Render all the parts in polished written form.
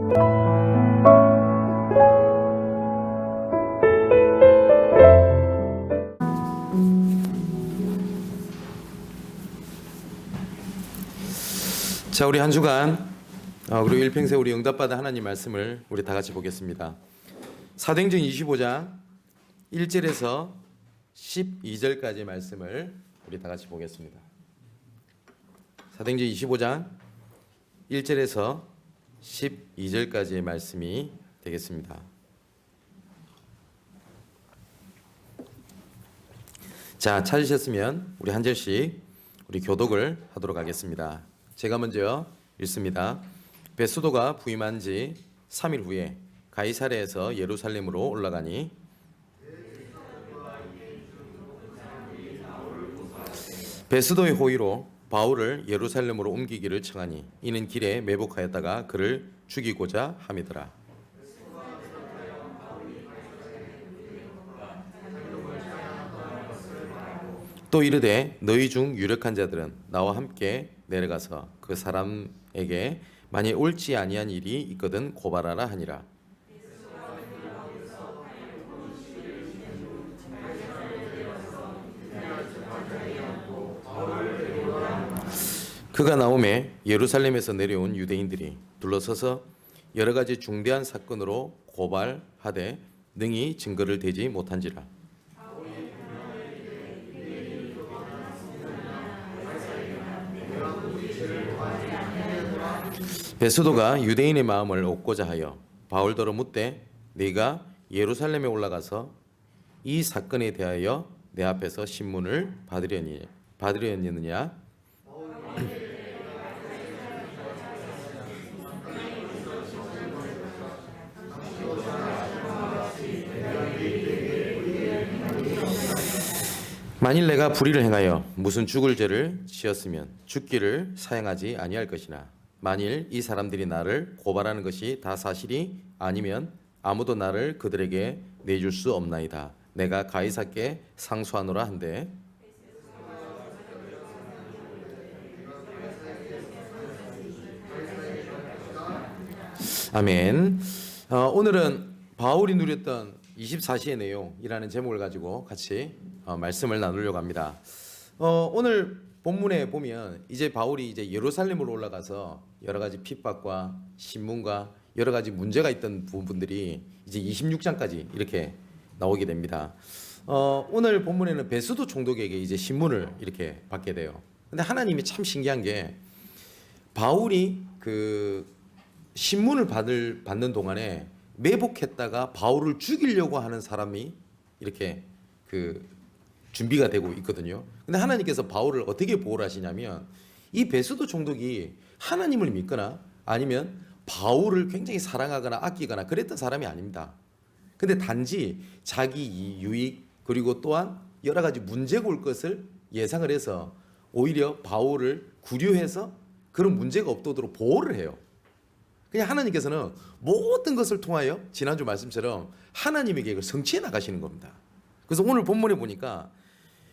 자, 우리 한 주간 그리고 일평생 우리 응답받은 하나님 말씀을 우리 다 같이 보겠습니다. 사도행전 25장 1절에서 12절까지 말씀을 우리 다 같이 보겠습니다. 사도행전 25장 1절에서 12절까지의 말씀이 되겠습니다. 자, 찾으셨으면 우리 한 절씩 우리 교독을 하도록 하겠습니다. 제가 먼저 읽습니다. 베스도가 부임한 지 3일 후에 가이사랴에서 예루살렘으로 올라가니 베스도의 호의로 바울을 예루살렘으로 옮기기를 청하니 이는 길에 매복하였다가 그를 죽이고자 함이더라. 또 이르되 너희 중 유력한 자들은 나와 함께 내려가서 그 사람에게 만일 옳지 아니한 일이 있거든 고발하라 하니라. 그가 나오매 예루살렘에서 내려온 유대인들이 둘러서서 여러 가지 중대한 사건으로 고발하되 능히 증거를 대지 못한지라. 베스도가 유대인의 마음을 얻고자 하여 바울더러 묻되 네가 예루살렘에 올라가서 이 사건에 대하여 내 앞에서 신문을 받으려느냐? 만일 내가 불의를 행하여 무슨 죽을 죄를 지었으면 죽기를 사양하지 아니할 것이나 만일 이 사람들이 나를 고발하는 것이 다 사실이 아니면 아무도 나를 그들에게 내줄 수 없나이다. 내가 가이사께 상소하노라 한데 아멘. 오늘은 바울이 누렸던 24시의 내용이라는 제목을 가지고 같이 말씀을 나누려고 합니다. 오늘 본문에 보면 이제 바울이 이제 예루살렘으로 올라가서 여러 가지 핍박과 신문과 여러 가지 문제가 있던 부분들이 이제 26장까지 이렇게 나오게 됩니다. 오늘 본문에는 베스도 총독에게 이제 신문을 이렇게 받게 돼요. 근데 하나님이 참 신기한 게 바울이 그 신문을 받는 동안에 매복했다가 바울을 죽이려고 하는 사람이 이렇게 그 준비가 되고 있거든요. 근데 하나님께서 바울을 어떻게 보호를 하시냐면 이 베스도 총독이 하나님을 믿거나 아니면 바울을 굉장히 사랑하거나 아끼거나 그랬던 사람이 아닙니다. 근데 단지 자기 유익 그리고 또한 여러 가지 문제가 올 것을 예상을 해서 오히려 바울을 구류해서 그런 문제가 없도록 보호를 해요. 그냥 하나님께서는 모든 것을 통하여 지난주 말씀처럼 하나님의 계획을 성취해 나가시는 겁니다. 그래서 오늘 본문에 보니까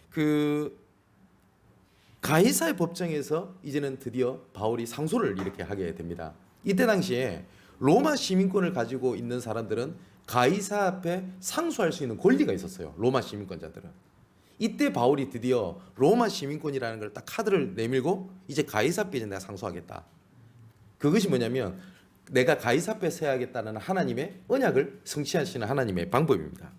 그 가이사의 법정에서 이제는 드디어 바울이 상소를 이렇게 하게 됩니다. 이때 당시에 로마 시민권을 가지고 있는 사람들은 가이사 앞에 상소할 수 있는 권리가 있었어요. 로마 시민권자들은. 이때 바울이 드디어 로마 시민권이라는 걸 딱 카드를 내밀고 이제 가이사 앞에 내가 상소하겠다. 그것이 뭐냐면 내가 가이사 앞에 서야겠다는 하나님의 언약을 성취하시는 하나님의 방법입니다.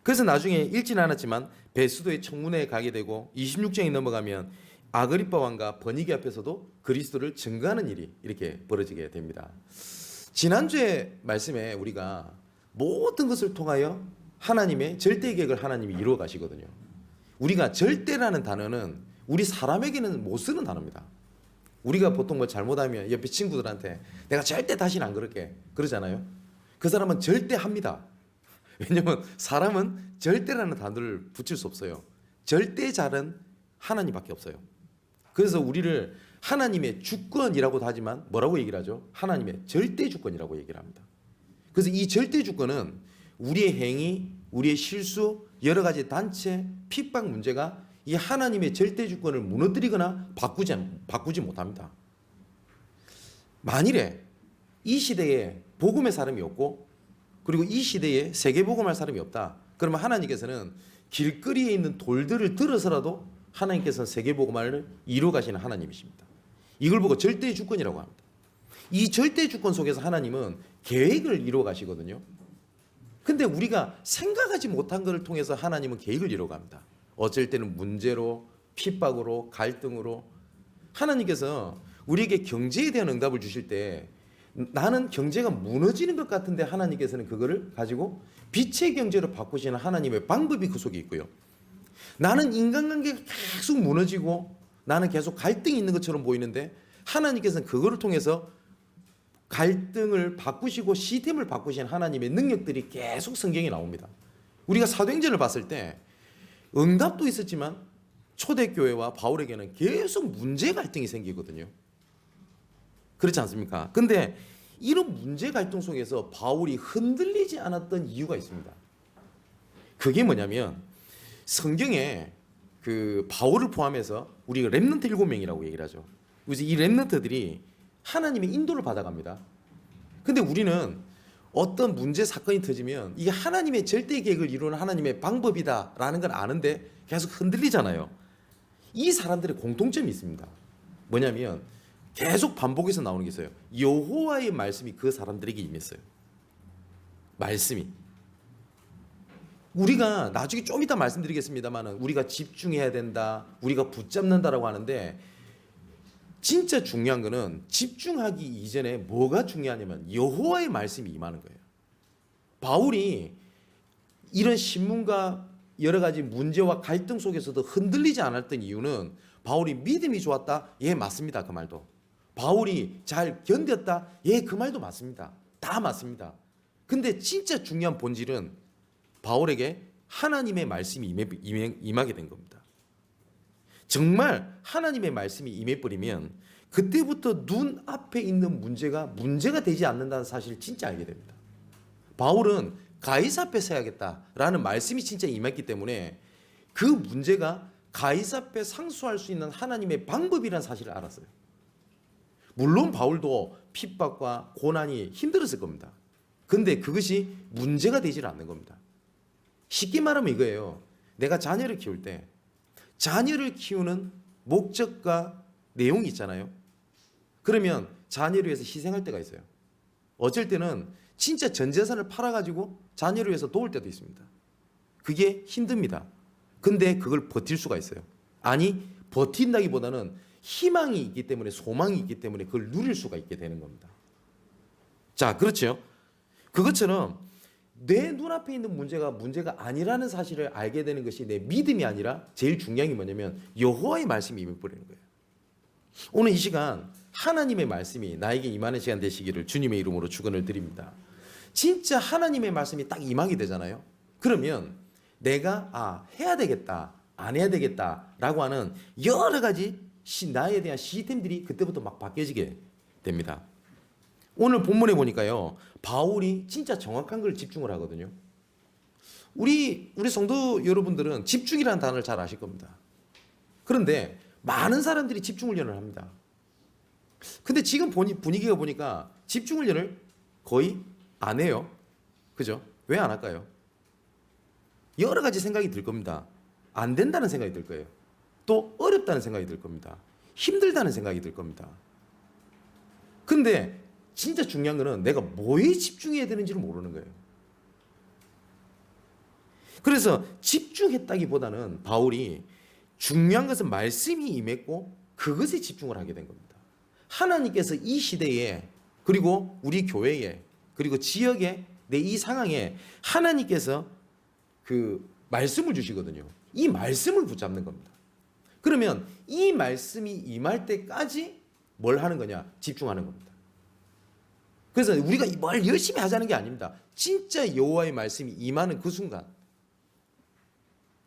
그래서 나중에 읽지는 않았지만 베스도의 청문회에 가게 되고 26장이 넘어가면 아그리빠 왕과 버니게 앞에서도 그리스도를 증거하는 일이 이렇게 벌어지게 됩니다. 지난주에 말씀에 우리가 모든 것을 통하여 하나님의 절대 계획을 하나님이 이루어 가시거든요. 우리가 절대라는 단어는 우리 사람에게는 못 쓰는 단어입니다. 우리가 보통 뭐 잘못하면 옆에 친구들한테 내가 절대 다시는 안 그럴게 그러잖아요. 그 사람은 절대 합니다. 왜냐하면 사람은 절대라는 단어를 붙일 수 없어요. 절대자는 하나님밖에 없어요. 그래서 우리를 하나님의 주권이라고도 하지만 뭐라고 얘기를 하죠? 하나님의 절대 주권이라고 얘기를 합니다. 그래서 이 절대 주권은 우리의 행위, 우리의 실수, 여러 가지 단체, 핍박 문제가 이 하나님의 절대 주권을 무너뜨리거나 바꾸지 못합니다. 만일에 이 시대에 복음의 사람이 없고 그리고 이 시대에 세계복음할 사람이 없다. 그러면 하나님께서는 길거리에 있는 돌들을 들어서라도 하나님께서는 세계복음을 이루어 가시는 하나님이십니다. 이걸 보고 절대 주권이라고 합니다. 이 절대 주권 속에서 하나님은 계획을 이루어 가시거든요. 근데 우리가 생각하지 못한 것을 통해서 하나님은 계획을 이루어 갑니다. 어쩔 때는 문제로, 핍박으로, 갈등으로. 하나님께서 우리에게 경제에 대한 응답을 주실 때 나는 경제가 무너지는 것 같은데 하나님께서는 그거를 가지고 빛의 경제로 바꾸시는 하나님의 방법이 그 속에 있고요. 나는 인간관계가 계속 무너지고 나는 계속 갈등이 있는 것처럼 보이는데 하나님께서는 그거를 통해서 갈등을 바꾸시고 시스템을 바꾸신 하나님의 능력들이 계속 성경에 나옵니다. 우리가 사도행전을 봤을 때 응답도 있었지만 초대교회와 바울에게는 계속 문제 갈등이 생기거든요. 그렇지 않습니까? 근데 이런 문제 갈등 속에서 바울이 흔들리지 않았던 이유가 있습니다. 그게 뭐냐면 성경에 그 바울을 포함해서 우리가 렘넌트 7명이라고 얘기를 하죠. 그래서 이 렘넌트들이 하나님의 인도를 받아갑니다. 근데 우리는 어떤 문제 사건이 터지면 이게 하나님의 절대 계획을 이루는 하나님의 방법이다라는 걸 아는데 계속 흔들리잖아요. 이 사람들의 공통점이 있습니다. 뭐냐면 계속 반복해서 나오는 게 있어요. 여호와의 말씀이 그 사람들에게 임했어요. 말씀이. 우리가 나중에 좀 이따 말씀드리겠습니다만 우리가 집중해야 된다, 우리가 붙잡는다라고 하는데 진짜 중요한 거는 집중하기 이전에 뭐가 중요하냐면 여호와의 말씀이 임하는 거예요. 바울이 이런 신문과 여러 가지 문제와 갈등 속에서도 흔들리지 않았던 이유는 바울이 믿음이 좋았다? 예, 맞습니다. 그 말도. 바울이 잘 견뎠다? 예, 그 말도 맞습니다. 다 맞습니다. 근데 진짜 중요한 본질은 바울에게 하나님의 말씀이 임하게 된 겁니다. 정말 하나님의 말씀이 임해버리면 그때부터 눈앞에 있는 문제가 되지 않는다는 사실을 진짜 알게 됩니다. 바울은 가이사 앞에 서야겠다라는 말씀이 진짜 임했기 때문에 그 문제가 가이사 앞에 상수할 수 있는 하나님의 방법이라는 사실을 알았어요. 물론 바울도 핍박과 고난이 힘들었을 겁니다. 근데 그것이 문제가 되질 않는 겁니다. 쉽게 말하면 이거예요. 내가 자녀를 키울 때 자녀를 키우는 목적과 내용이 있잖아요. 그러면 자녀를 위해서 희생할 때가 있어요. 어쩔 때는 진짜 전 재산을 팔아가지고 자녀를 위해서 도울 때도 있습니다. 그게 힘듭니다. 근데 그걸 버틸 수가 있어요. 아니, 버틴다기보다는 희망이 있기 때문에, 소망이 있기 때문에 그걸 누릴 수가 있게 되는 겁니다. 자, 그렇죠. 그것처럼 내 눈앞에 있는 문제가 아니라는 사실을 알게 되는 것이 내 믿음이 아니라 제일 중요한 게 뭐냐면 여호와의 말씀이 임해버리는 거예요. 오늘 이 시간 하나님의 말씀이 나에게 임하는 시간 되시기를 주님의 이름으로 축원을 드립니다. 진짜 하나님의 말씀이 딱 임하게 되잖아요. 그러면 내가 해야 되겠다, 안 해야 되겠다라고 하는 여러 가지 나에 대한 시스템들이 그때부터 막 바뀌어지게 됩니다. 오늘 본문에 보니까요, 바울이 진짜 정확한 걸 집중을 하거든요. 우리 성도 여러분들은 집중이라는 단어를 잘 아실 겁니다. 그런데 많은 사람들이 집중 훈련을 합니다. 근데 지금 분위기가 보니까 집중 훈련을 거의 안 해요. 그죠? 왜 안 할까요? 여러 가지 생각이 들 겁니다. 안 된다는 생각이 들 거예요. 또 어렵다는 생각이 들 겁니다. 힘들다는 생각이 들 겁니다. 근데 진짜 중요한 거는 내가 뭐에 집중해야 되는지를 모르는 거예요. 그래서 집중했다기보다는 바울이 중요한 것은 말씀이 임했고 그것에 집중을 하게 된 겁니다. 하나님께서 이 시대에 그리고 우리 교회에 그리고 지역에 내 이 상황에 하나님께서 그 말씀을 주시거든요. 이 말씀을 붙잡는 겁니다. 그러면 이 말씀이 임할 때까지 뭘 하는 거냐? 집중하는 겁니다. 그래서 우리가 뭘 열심히 하자는 게 아닙니다. 진짜 여호와의 말씀이 임하는 그 순간.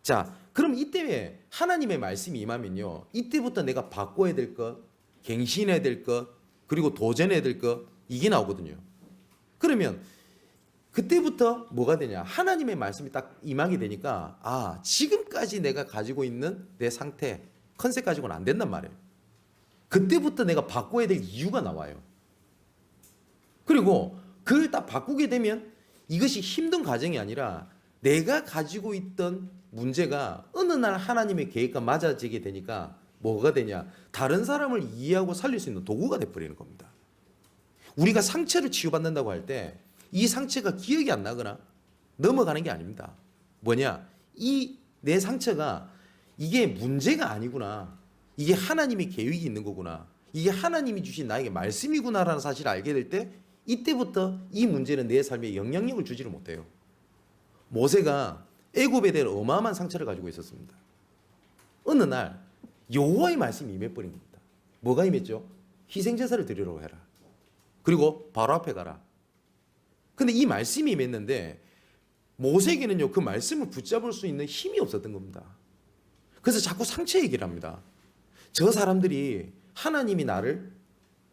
자, 그럼 이때 하나님의 말씀이 임하면요, 이때부터 내가 바꿔야 될 것, 갱신해야 될 것, 그리고 도전해야 될 것, 이게 나오거든요. 그러면 그때부터 뭐가 되냐? 하나님의 말씀이 딱 임하게 되니까 지금까지 내가 가지고 있는 내 상태, 컨셉 가지고는 안 된단 말이에요. 그때부터 내가 바꿔야 될 이유가 나와요. 그리고 그걸 딱 바꾸게 되면 이것이 힘든 과정이 아니라 내가 가지고 있던 문제가 어느 날 하나님의 계획과 맞아지게 되니까 뭐가 되냐? 다른 사람을 이해하고 살릴 수 있는 도구가 돼버리는 겁니다. 우리가 상처를 치유받는다고 할 때 이 상처가 기억이 안 나거나 넘어가는 게 아닙니다. 뭐냐? 이 내 상처가 이게 문제가 아니구나. 이게 하나님의 계획이 있는 거구나. 이게 하나님이 주신 나에게 말씀이구나라는 사실을 알게 될 때 이때부터 이 문제는 내 삶에 영향력을 주지를 못해요. 모세가 애굽에 대한 어마어마한 상처를 가지고 있었습니다. 어느 날 여호와의 말씀이 임해버린 겁니다. 뭐가 임했죠? 희생제사를 드리라고 해라. 그리고 바로 앞에 가라. 근데 이 말씀이 임했는데 모세에게는요 그 말씀을 붙잡을 수 있는 힘이 없었던 겁니다. 그래서 자꾸 상처 얘기를 합니다. 저 사람들이 하나님이 나를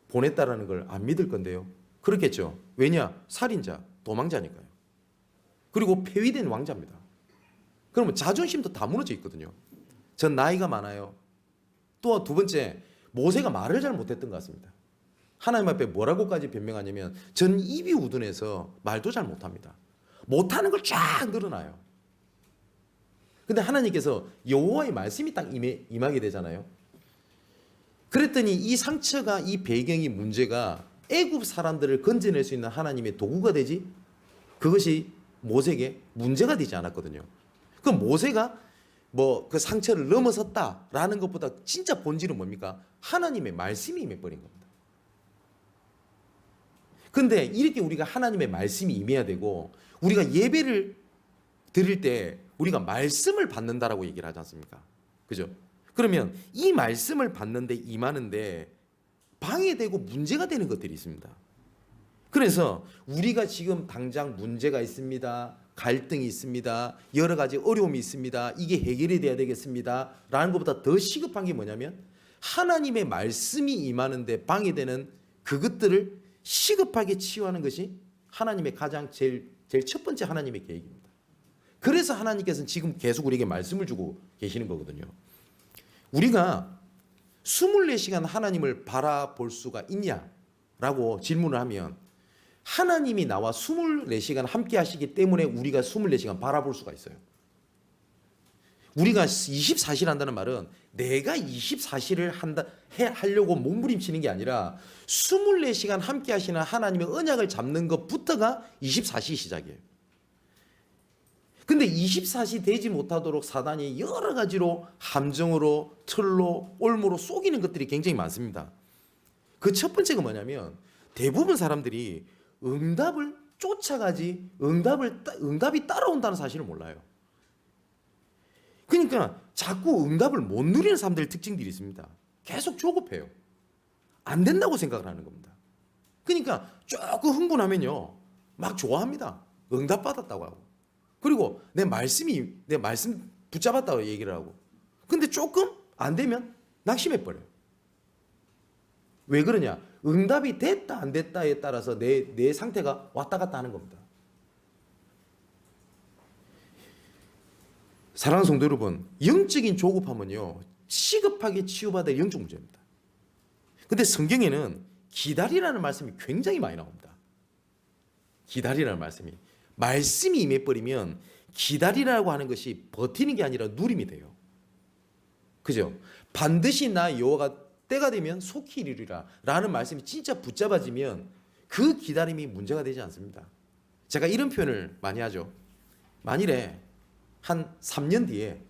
보냈다라는 걸 안 믿을 건데요. 그렇겠죠. 왜냐? 살인자, 도망자니까요. 그리고 폐위된 왕자입니다. 그러면 자존심도 다 무너져 있거든요. 전 나이가 많아요. 또 두 번째, 모세가 말을 잘 못했던 것 같습니다. 하나님 앞에 뭐라고까지 변명하냐면 전 입이 우둔해서 말도 잘 못합니다. 못하는 걸 쫙 늘어나요. 근데 하나님께서 여호와의 말씀이 딱 임하게 되잖아요. 그랬더니 이 상처가 이 배경이 문제가 애굽 사람들을 건져낼 수 있는 하나님의 도구가 되지 그것이 모세에게 문제가 되지 않았거든요. 그럼 모세가 뭐 그 상처를 넘어섰다라는 것보다 진짜 본질은 뭡니까? 하나님의 말씀이 임해버린 겁니다. 근데 이렇게 우리가 하나님의 말씀이 임해야 되고 우리가 예배를 드릴 때 우리가 말씀을 받는다라고 얘기를 하지 않습니까? 그죠? 그러면 이 말씀을 받는데 임하는데 방해되고 문제가 되는 것들이 있습니다. 그래서 우리가 지금 당장 문제가 있습니다. 갈등이 있습니다. 여러 가지 어려움이 있습니다. 이게 해결이 돼야 되겠습니다. 라는 것보다 더 시급한 게 뭐냐면 하나님의 말씀이 임하는데 방해되는 그것들을 시급하게 치유하는 것이 하나님의 가장 제일 첫 번째 하나님의 계획입니다. 그래서 하나님께서는 지금 계속 우리에게 말씀을 주고 계시는 거거든요. 우리가 24시간 하나님을 바라볼 수가 있냐라고 질문을 하면 하나님이 나와 24시간 함께 하시기 때문에 우리가 24시간 바라볼 수가 있어요. 우리가 24시를 한다는 말은 내가 24시를 하려고 몸부림치는 게 아니라 24시간 함께 하시는 하나님의 언약을 잡는 것부터가 24시 시작이에요. 근데 24시 되지 못하도록 사단이 여러 가지로 함정으로 틀로 올무로 속이는 것들이 굉장히 많습니다. 그 첫 번째가 뭐냐면 대부분 사람들이 응답을 쫓아가지 응답이 따라온다는 사실을 몰라요. 그러니까 자꾸 응답을 못 누리는 사람들의 특징들이 있습니다. 계속 조급해요. 안 된다고 생각을 하는 겁니다. 그러니까 조금 흥분하면요 막 좋아합니다. 응답 받았다고 하고 그리고 내 말씀 붙잡았다고 얘기를 하고 근데 조금 안 되면 낙심해 버려요. 왜 그러냐? 응답이 됐다 안 됐다에 따라서 내 상태가 왔다 갔다 하는 겁니다. 사랑하는 성도 여러분, 영적인 조급함은요 시급하게 치유받을 영적 문제입니다. 근데 성경에는 기다리라는 말씀이 굉장히 많이 나옵니다. 기다리라는 말씀이 임해버리면 기다리라고 하는 것이 버티는 게 아니라 누림이 돼요. 그죠? 반드시 나 여호와가 때가 되면 속히 이르리라 라는 말씀이 진짜 붙잡아지면 그 기다림이 문제가 되지 않습니다. 제가 이런 표현을 많이 하죠. 만일에 한 3년 뒤에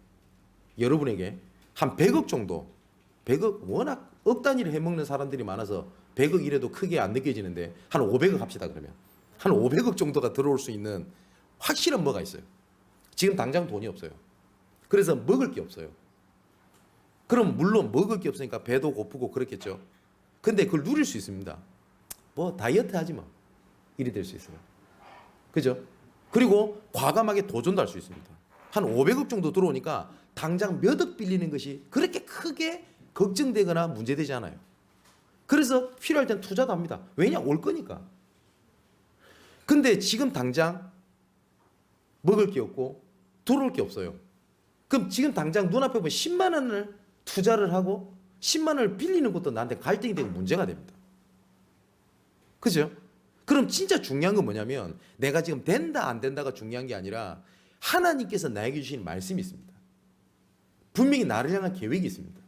여러분에게 한 100억 정도 100억 워낙 억 단위를 해먹는 사람들이 많아서 100억 이래도 크게 안 느껴지는데 한 500억 합시다. 그러면 한 500억 정도가 들어올 수 있는 확실한 뭐가 있어요. 지금 당장 돈이 없어요. 그래서 먹을 게 없어요. 그럼 물론 먹을 게 없으니까 배도 고프고 그렇겠죠. 근데 그걸 누릴 수 있습니다. 뭐 다이어트 하지 마. 이래 될 수 있어요. 그죠? 그리고 과감하게 도전도 할 수 있습니다. 한 500억 정도 들어오니까 당장 몇 억 빌리는 것이 그렇게 크게 걱정되거나 문제되지 않아요. 그래서 필요할 땐 투자도 합니다. 왜냐? 올 거니까. 근데 지금 당장 먹을 게 없고 들어올 게 없어요. 그럼 지금 당장 눈앞에 보면 10만 원을 투자를 하고 10만 원을 빌리는 것도 나한테 갈등이 되고 문제가 됩니다. 그죠? 그럼 진짜 중요한 건 뭐냐면 내가 지금 된다 안 된다가 중요한 게 아니라 하나님께서 나에게 주신 말씀이 있습니다. 분명히 나를 향한 계획이 있습니다.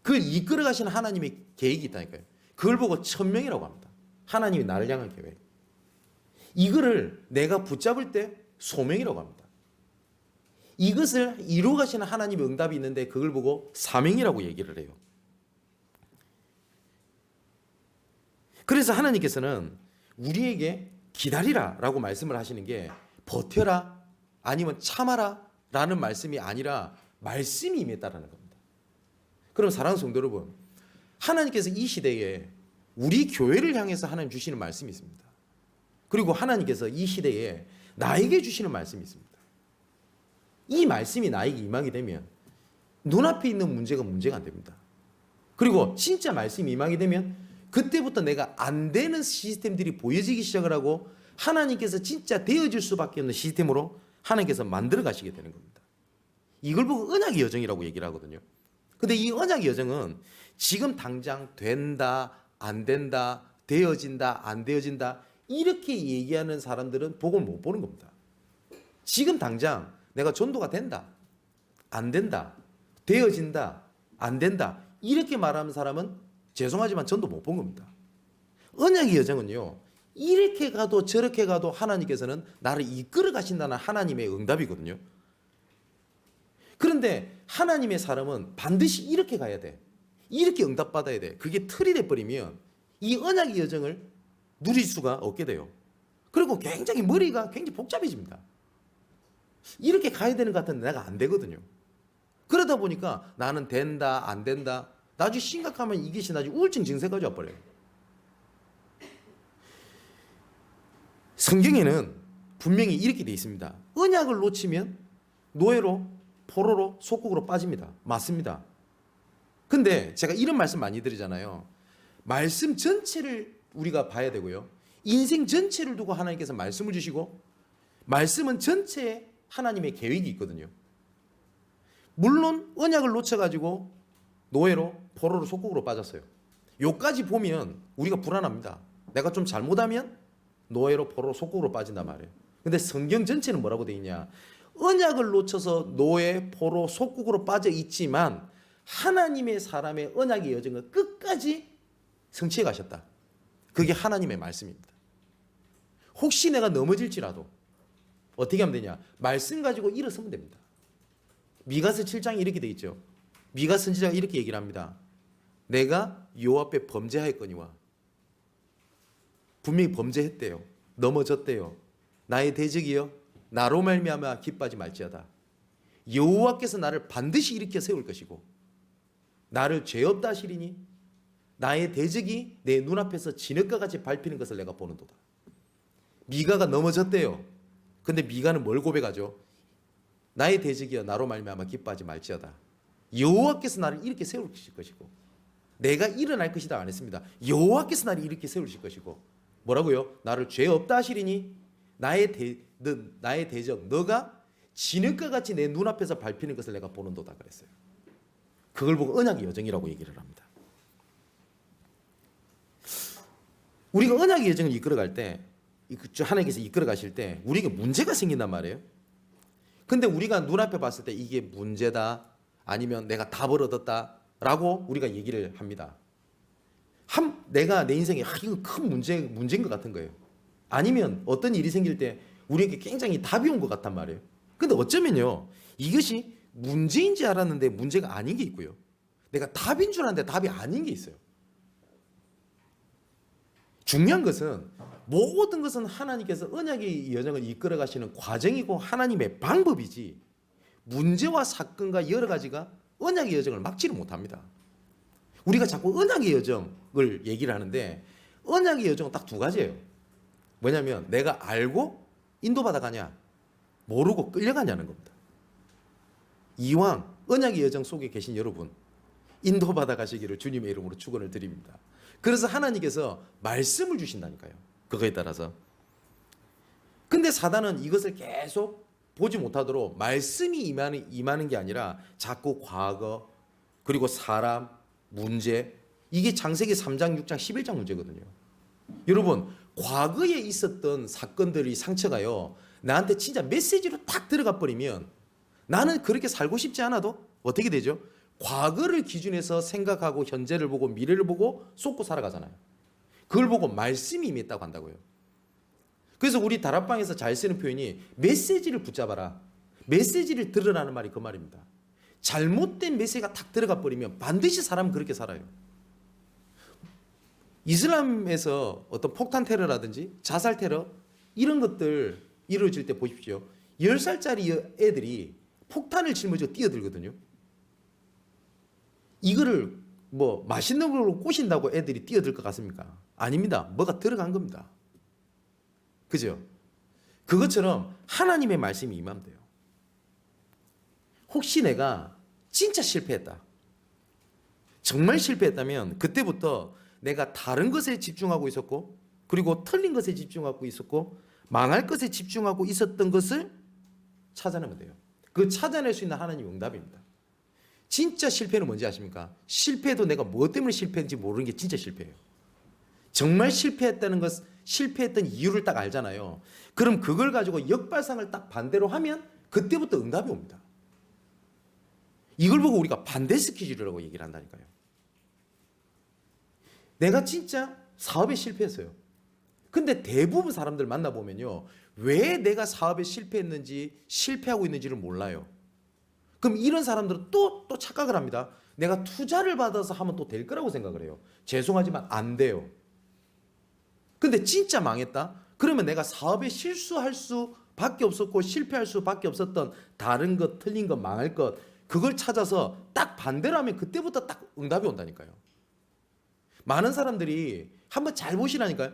그걸 이끌어 가시는 하나님의 계획이 있다니까요. 그걸 보고 천명이라고 합니다. 하나님이 나를 향한 계획. 이거를 내가 붙잡을 때 소명이라고 합니다. 이것을 이루어 가시는 하나님의 응답이 있는데 그걸 보고 사명이라고 얘기를 해요. 그래서 하나님께서는 우리에게 기다리라 라고 말씀을 하시는 게 버텨라 아니면 참아라 라는 말씀이 아니라 말씀이 임했다라는 겁니다. 그럼 사랑하는 성도 여러분, 하나님께서 이 시대에 우리 교회를 향해서 하나님 주시는 말씀이 있습니다. 그리고 하나님께서 이 시대에 나에게 주시는 말씀이 있습니다. 이 말씀이 나에게 임하게 되면 눈앞에 있는 문제가 안 됩니다. 그리고 진짜 말씀이 임하게 되면 그때부터 내가 안 되는 시스템들이 보여지기 시작을 하고 하나님께서 진짜 되어질 수밖에 없는 시스템으로 하나님께서 만들어 가시게 되는 겁니다. 이걸 보고 언약의 여정이라고 얘기를 하거든요. 근데 이 언약의 여정은 지금 당장 된다, 안 된다, 되어진다, 안 되어진다 이렇게 얘기하는 사람들은 복을 못 보는 겁니다. 지금 당장 내가 전도가 된다, 안 된다, 되어진다, 안 된다 이렇게 말하는 사람은 죄송하지만 전도 못 본 겁니다. 언약의 여정은요, 이렇게 가도 저렇게 가도 하나님께서는 나를 이끌어 가신다는 하나님의 응답이거든요. 그런데 하나님의 사람은 반드시 이렇게 가야 돼. 이렇게 응답받아야 돼. 그게 틀이 돼버리면 이 언약의 여정을 누릴 수가 없게 돼요. 그리고 굉장히 머리가 굉장히 복잡해집니다. 이렇게 가야 되는 것 같은데 내가 안 되거든요. 그러다 보니까 나는 된다 안 된다 나중에 심각하면 이것이 나중에 우울증 증세까지 와버려요. 성경에는 분명히 이렇게 돼 있습니다. 언약을 놓치면 노예로 포로로 속국으로 빠집니다. 맞습니다. 근데 제가 이런 말씀 많이 드리잖아요. 말씀 전체를 우리가 봐야 되고요. 인생 전체를 두고 하나님께서 말씀을 주시고 말씀은 전체에 하나님의 계획이 있거든요. 물론 언약을 놓쳐가지고 노예로 포로로 속국으로 빠졌어요. 요까지 보면 우리가 불안합니다. 내가 좀 잘못하면 노예로 포로로 속국으로 빠진단 말이에요. 근데 성경 전체는 뭐라고 돼 있냐? 언약을 놓쳐서 노예 포로 속국으로 빠져 있지만 하나님의 사람의 언약의 여정을 끝까지 성취해 가셨다. 그게 하나님의 말씀입니다. 혹시 내가 넘어질지라도 어떻게 하면 되냐? 말씀 가지고 일어서면 됩니다. 미가서 7장에 이렇게 돼 있죠. 미가 선지자가 이렇게 얘기를 합니다. 내가 여호와 앞에 범죄하였거니와 분명히 범죄했대요. 넘어졌대요. 나의 대적이여 나로 말미암아 기뻐하지 말지어다. 여호와께서 나를 반드시 일으켜 세울 것이고 나를 죄 없다 하시리니 나의 대적이 내 눈앞에서 진흙과 같이 밟히는 것을 내가 보는도다. 미가가 넘어졌대요. 근데 미가는 뭘 고백하죠? 나의 대적이여 나로 말미암아 기뻐하지 말지어다. 여호와께서 나를 일으켜 세우실 것이고 내가 일어날 것이다 안 했습니다. 여호와께서 나를 일으켜 세우실 것이고 뭐라고요? 나를 죄 없다 하시리니 나의 대적 너가 진흙과 같이 내 눈앞에서 밟히는 것을 내가 보는도다 그랬어요. 그걸 보고 언약의 여정이라고 얘기를 합니다. 우리가 언약의 여정을 이끌어갈 때 하나님께서 이끌어 가실 때 우리에게 문제가 생긴단 말이에요. 근데 우리가 눈앞에 봤을 때 이게 문제다 아니면 내가 답을 얻었다라고 우리가 얘기를 합니다. 내가 내 인생에 이거 큰 문제인 것 같은 거예요. 아니면 어떤 일이 생길 때 우리에게 굉장히 답이 온 것 같단 말이에요. 근데 어쩌면요 이것이 문제인지 알았는데 문제가 아닌 게 있고요. 내가 답인 줄 알았는데 답이 아닌 게 있어요. 중요한 것은 모든 것은 하나님께서 언약의 여정을 이끌어 가시는 과정이고 하나님의 방법이지 문제와 사건과 여러 가지가 언약의 여정을 막지를 못합니다. 우리가 자꾸 언약의 여정을 얘기를 하는데 언약의 여정은 딱 두 가지예요. 뭐냐면 내가 알고 인도받아 가냐 모르고 끌려가냐는 겁니다. 이왕 언약의 여정 속에 계신 여러분 인도받아 가시기를 주님의 이름으로 축원을 드립니다. 그래서 하나님께서 말씀을 주신다니까요. 그거에 따라서. 근데 사단은 이것을 계속 보지 못하도록 말씀이 임하는 게 아니라 자꾸 과거 그리고 사람 문제 이게 창세기 3장 6장 11장 문제거든요. 여러분 과거에 있었던 사건들이 상처가요, 나한테 진짜 메시지로 딱 들어가 버리면 나는 그렇게 살고 싶지 않아도 어떻게 되죠? 과거를 기준해서 생각하고 현재를 보고 미래를 보고 쏟고 살아가잖아요. 그걸 보고 말씀이 임했다고 한다고요. 그래서 우리 다락방에서 잘 쓰는 표현이 메시지를 붙잡아라. 메시지를 들으라는 말이 그 말입니다. 잘못된 메시지가 탁 들어가 버리면 반드시 사람은 그렇게 살아요. 이슬람에서 어떤 폭탄 테러라든지 자살 테러 이런 것들 이루어질 때 보십시오. 10살짜리 애들이 폭탄을 짊어지고 뛰어들거든요. 이거를 뭐 맛있는 걸로 꼬신다고 애들이 뛰어들 것 같습니까? 아닙니다. 뭐가 들어간 겁니다. 그죠? 그것처럼 하나님의 말씀이 임하면 돼요. 혹시 내가 진짜 실패했다, 정말 실패했다면 그때부터 내가 다른 것에 집중하고 있었고, 그리고 틀린 것에 집중하고 있었고, 망할 것에 집중하고 있었던 것을 찾아내면 돼요. 그 찾아낼 수 있는 하나님의 응답입니다. 진짜 실패는 뭔지 아십니까? 실패도 내가 뭐 때문에 실패했는지 모르는 게 진짜 실패예요. 정말 실패했다는 것, 실패했던 이유를 딱 알잖아요. 그럼 그걸 가지고 역발상을 딱 반대로 하면 그때부터 응답이 옵니다. 이걸 보고 우리가 반대 스케줄이라고 얘기를 한다니까요. 내가 진짜 사업에 실패했어요. 근데 대부분 사람들 만나보면요, 왜 내가 사업에 실패했는지, 실패하고 있는지를 몰라요. 그럼 이런 사람들은 또 착각을 합니다. 내가 투자를 받아서 하면 또 될 거라고 생각을 해요. 죄송하지만 안 돼요. 근데 진짜 망했다? 그러면 내가 사업에 실수할 수밖에 없었고 실패할 수밖에 없었던 다른 것, 틀린 것, 망할 것, 그걸 찾아서 딱 반대로 하면 그때부터 딱 응답이 온다니까요. 많은 사람들이 한번 잘 보시라니까요.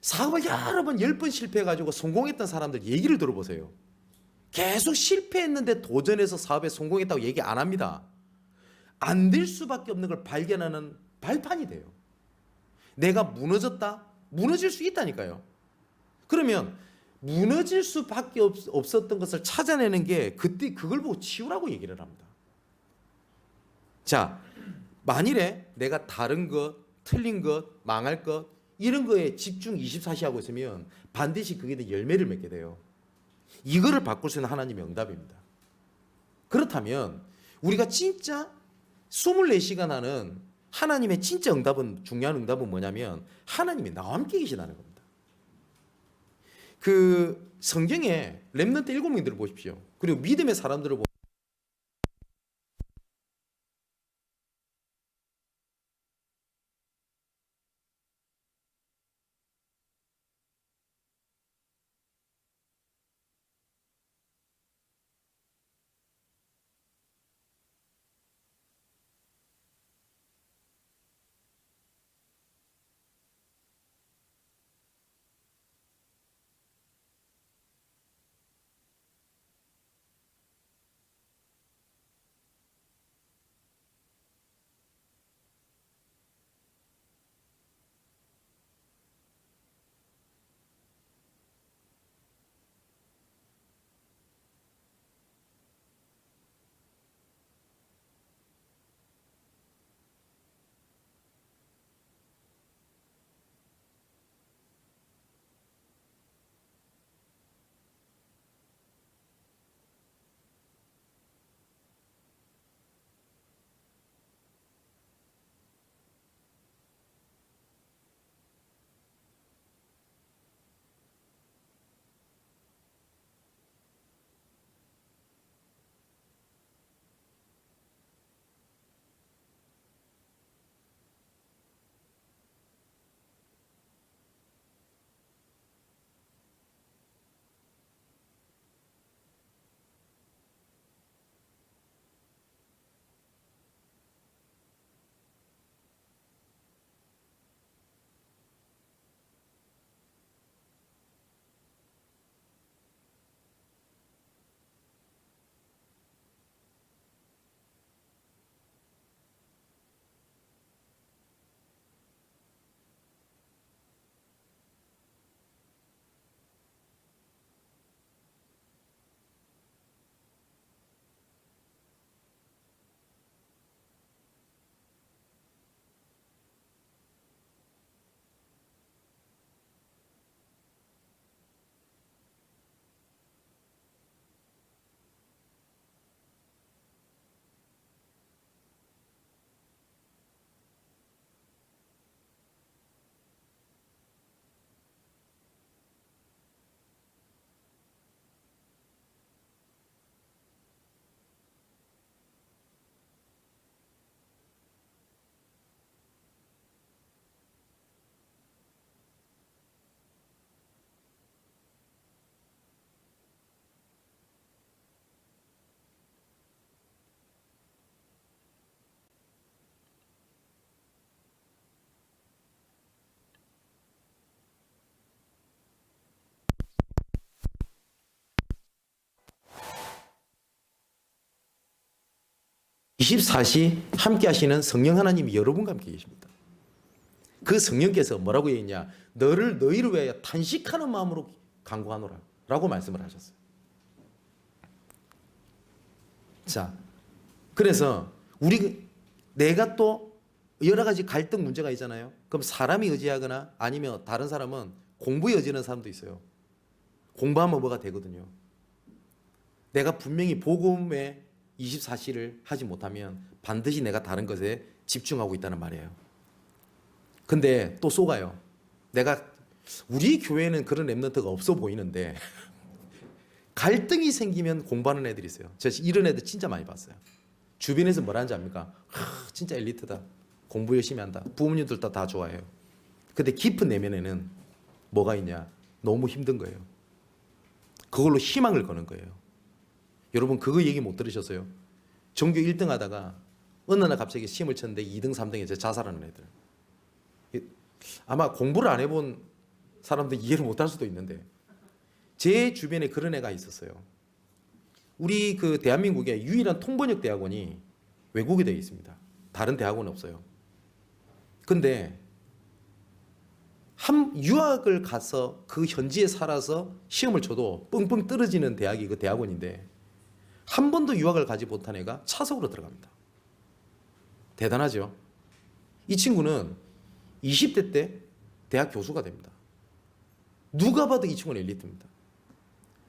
사업을 여러 번 10번 실패해가지고 성공했던 사람들 얘기를 들어보세요. 계속 실패했는데 도전해서 사업에 성공했다고 얘기 안 합니다. 안 될 수밖에 없는 걸 발견하는 발판이 돼요. 내가 무너졌다? 무너질 수 있다니까요. 그러면 무너질 수밖에 없었던 것을 찾아내는 게 그때 그걸 보고 치우라고 얘기를 합니다. 자, 만일에 내가 다른 것, 틀린 것, 망할 것 이런 거에 집중 24시 하고 있으면 반드시 그게 열매를 맺게 돼요. 이거를 바꿀 수 있는 하나님의 응답입니다. 그렇다면 우리가 진짜 24시간 하는 하나님의 진짜 응답은, 중요한 응답은 뭐냐면 하나님이 나와 함께 계시다는 겁니다. 그 성경에 렘넌트 7명들을 보십시오. 그리고 믿음의 사람들을 24시 함께 하시는 성령 하나님이 여러분과 함께 계십니다. 그 성령께서 뭐라고 얘기했냐? 너희를 위하여 탄식하는 마음으로 간구하노라 라고 말씀을 하셨어요. 자, 그래서 내가 또 여러 가지 갈등 문제가 있잖아요. 그럼 사람이 의지하거나 아니면 다른 사람은 공부에 의지하는 사람도 있어요. 공부하면 뭐가 되거든요. 내가 분명히 복음에 24시를 하지 못하면 반드시 내가 다른 것에 집중하고 있다는 말이에요. 근데 또 속아요. 우리 교회는 그런 랩런트가 없어 보이는데 갈등이 생기면 공부하는 애들이 있어요. 제가 이런 애들 진짜 많이 봤어요. 주변에서 뭐라는지 압니까? 진짜 엘리트다. 공부 열심히 한다. 부모님들 다 좋아해요. 근데 깊은 내면에는 뭐가 있냐? 너무 힘든 거예요. 그걸로 희망을 거는 거예요. 여러분 그거 얘기 못 들으셨어요? 전교 1등 하다가 어느 날 갑자기 시험을 쳤는데 2등, 3등에 자살하는 애들. 아마 공부를 안 해본 사람들 이해를 못할 수도 있는데 제 주변에 그런 애가 있었어요. 우리 그 대한민국의 유일한 통번역 대학원이 외국에 되어 있습니다. 다른 대학원은 없어요. 근데 유학을 가서 그 현지에 살아서 시험을 쳐도 뻥뻥 떨어지는 대학이 그 대학원인데 한 번도 유학을 가지 못한 애가 차석으로 들어갑니다. 대단하죠? 이 친구는 20대 때 대학 교수가 됩니다. 누가 봐도 이 친구는 엘리트입니다.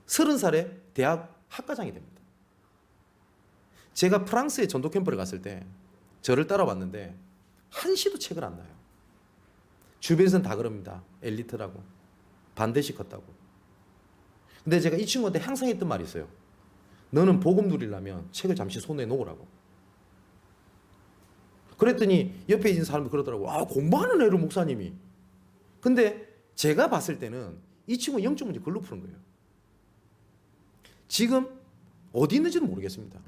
30살에 대학 학과장이 됩니다. 제가 프랑스에 전도 캠프를 갔을 때 저를 따라왔는데 한시도 책을 안 놔요. 주변에서는 다 그럽니다. 엘리트라고. 반드시 컸다고. 근데 제가 이 친구한테 항상 했던 말이 있어요. 너는 복음 누리려면 책을 잠시 손에 놓으라고. 그랬더니 옆에 있는 사람도 그러더라고. 공부하는 애를 목사님이. 근데 제가 봤을 때는 이 친구 영적 문제 글로 푸는 거예요. 지금 어디 있는지는 모르겠습니다.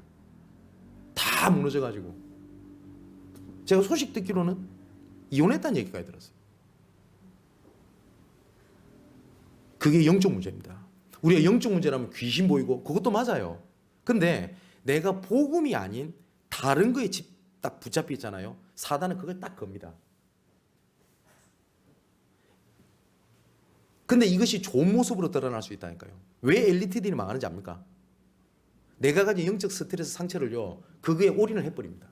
다 무너져가지고. 제가 소식 듣기로는 이혼했다는 얘기까지 들었어요. 그게 영적 문제입니다. 우리가 영적 문제라면 귀신 보이고 그것도 맞아요. 근데 내가 복음이 아닌 다른 거에 딱 붙잡혀 있잖아요. 사단은 그걸 딱 겁니다. 근데 이것이 좋은 모습으로 드러날 수 있다니까요. 왜 엘리트들이 망하는지 압니까? 내가 가진 영적 스트레스 상처를요, 그거에 올인을 해버립니다.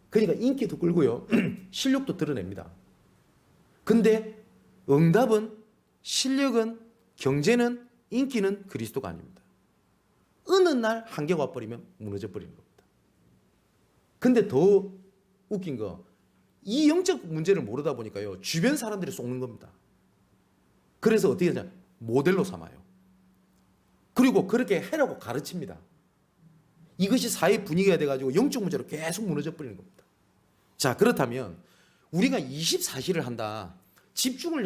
그러니까 인기도 끌고요, 실력도 드러냅니다. 근데 응답은, 실력은, 경제는, 인기는 그리스도가 아닙니다. 어느 날 한계가 와버리면 무너져 버리는 겁니다. 근데 더 웃긴 거, 이 영적 문제를 모르다 보니까요, 주변 사람들이 속는 겁니다. 그래서 어떻게 하냐? 모델로 삼아요. 그리고 그렇게 해라고 가르칩니다. 이것이 사회 분위기가 돼가지고 영적 문제로 계속 무너져 버리는 겁니다. 자, 그렇다면 우리가 24시를 한다, 집중을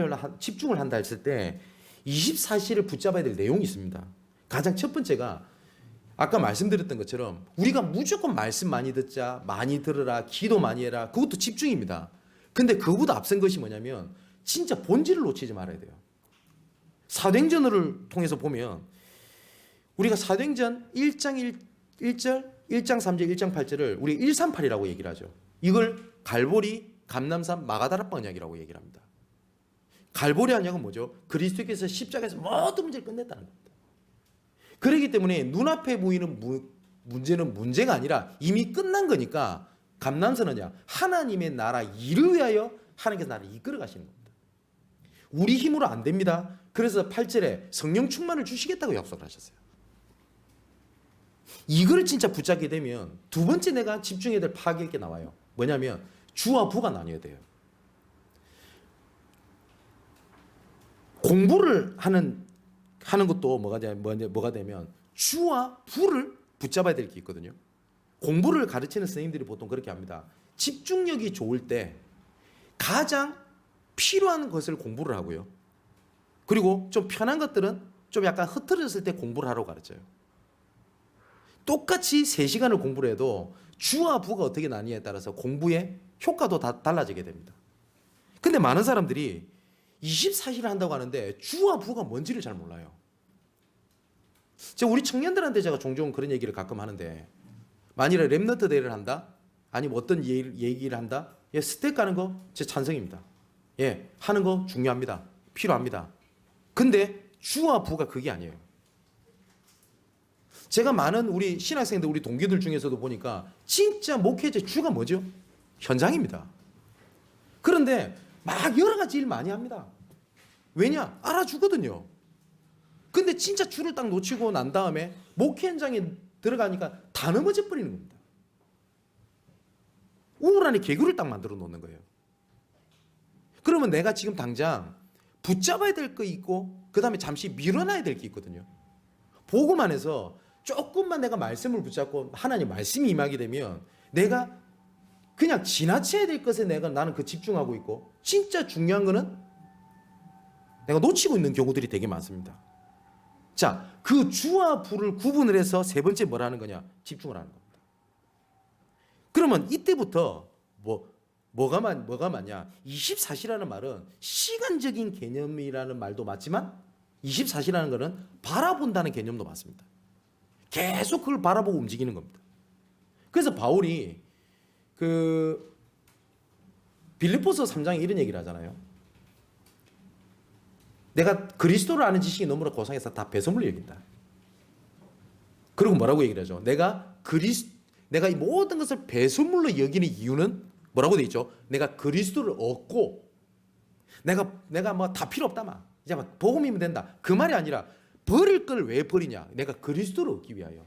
한다 했을 때 24시를 붙잡아야 될 내용이 있습니다. 가장 첫 번째가 아까 말씀드렸던 것처럼 우리가 무조건 말씀 많이 듣자, 많이 들으라, 기도 많이 해라, 그것도 집중입니다. 근데 그거보다 앞선 것이 뭐냐면 진짜 본질을 놓치지 말아야 돼요. 사도행전을 통해서 보면 우리가 사도행전 1장 1절, 1장 3절, 1장 8절을 우리 138이라고 얘기를 하죠. 이걸 갈보리, 감람산, 마가다락방 이야기라고 얘기를 합니다. 갈보리 언약은 뭐죠? 그리스도께서 십자가에서 모든 문제를 끝냈다는 겁니다. 그렇기 때문에 눈앞에 보이는 문제는 문제가 아니라 이미 끝난 거니까 감람산은요, 하나님의 나라 일을 위하여 하나님께서 나라를 이끌어 가시는 겁니다. 우리 힘으로 안 됩니다. 그래서 8절에 성령 충만을 주시겠다고 약속을 하셨어요. 이걸 진짜 붙잡게 되면 두 번째 내가 집중해야 될 파악일 게 나와요. 뭐냐면 주와 부가 나뉘어야 돼요. 공부를 하는 것도 뭐가 되면 주와 부를 붙잡아야 될 게 있거든요. 공부를 가르치는 선생님들이 보통 그렇게 합니다. 집중력이 좋을 때 가장 필요한 것을 공부를 하고요. 그리고 좀 편한 것들은 좀 약간 흐트러졌을 때 공부를 하라고 가르쳐요. 똑같이 3시간을 공부를 해도 주와 부가 어떻게 나뉘냐에 따라서 공부의 효과도 다 달라지게 됩니다. 근데 많은 사람들이 24시를 한다고 하는데 주와 부가 뭔지를 잘 몰라요. 우리 청년들한테 제가 종종 그런 얘기를 가끔 하는데 만일에 랩너트 대회를 한다, 아니면 어떤 얘기를 한다, 예, 스택 가는 거 제 찬성입니다. 예, 하는 거 중요합니다. 필요합니다. 근데 주와 부가 그게 아니에요. 제가 많은 우리 신학생들, 우리 동기들 중에서도 보니까 진짜 목회자의 주가 뭐죠? 현장입니다. 그런데 막 여러 가지 일 많이 합니다. 왜냐? 알아주거든요. 근데 진짜 줄을 딱 놓치고 난 다음에 목회 현장에 들어가니까 다 넘어져 버리는 겁니다. 우물 안에 개구리를 딱 만들어 놓는 거예요. 그러면 내가 지금 당장 붙잡아야 될 거 있고 그 다음에 잠시 밀어놔야 될 게 있거든요. 보고만 해서 조금만 내가 말씀을 붙잡고 하나님 말씀이 임하게 되면 내가 그냥 지나쳐야 될 것에 나는 그 집중하고 있고 진짜 중요한 거는 내가 놓치고 있는 경우들이 되게 많습니다. 자, 그 주와 부를 구분을 해서 세 번째 뭘 하는 거냐? 집중을 하는 겁니다. 그러면 이때부터 뭐가 맞냐? 24시라는 말은 시간적인 개념이라는 말도 맞지만 24시라는 것은 바라본다는 개념도 맞습니다. 계속 그걸 바라보고 움직이는 겁니다. 그래서 바울이 그 빌립보서 3장에 이런 얘기를 하잖아요. 내가 그리스도를 아는 지식이 너무나 고상해서 다 배설물로 여긴다. 그리고 뭐라고 얘기를 하죠? 내가 이 모든 것을 배설물로 여기는 이유는 뭐라고 돼 있죠? 내가 그리스도를 얻고 내가 뭐 다 필요 없다 막 이제 막 복음이면 된다. 그 말이 아니라 버릴 걸 왜 버리냐? 내가 그리스도를 얻기 위하여.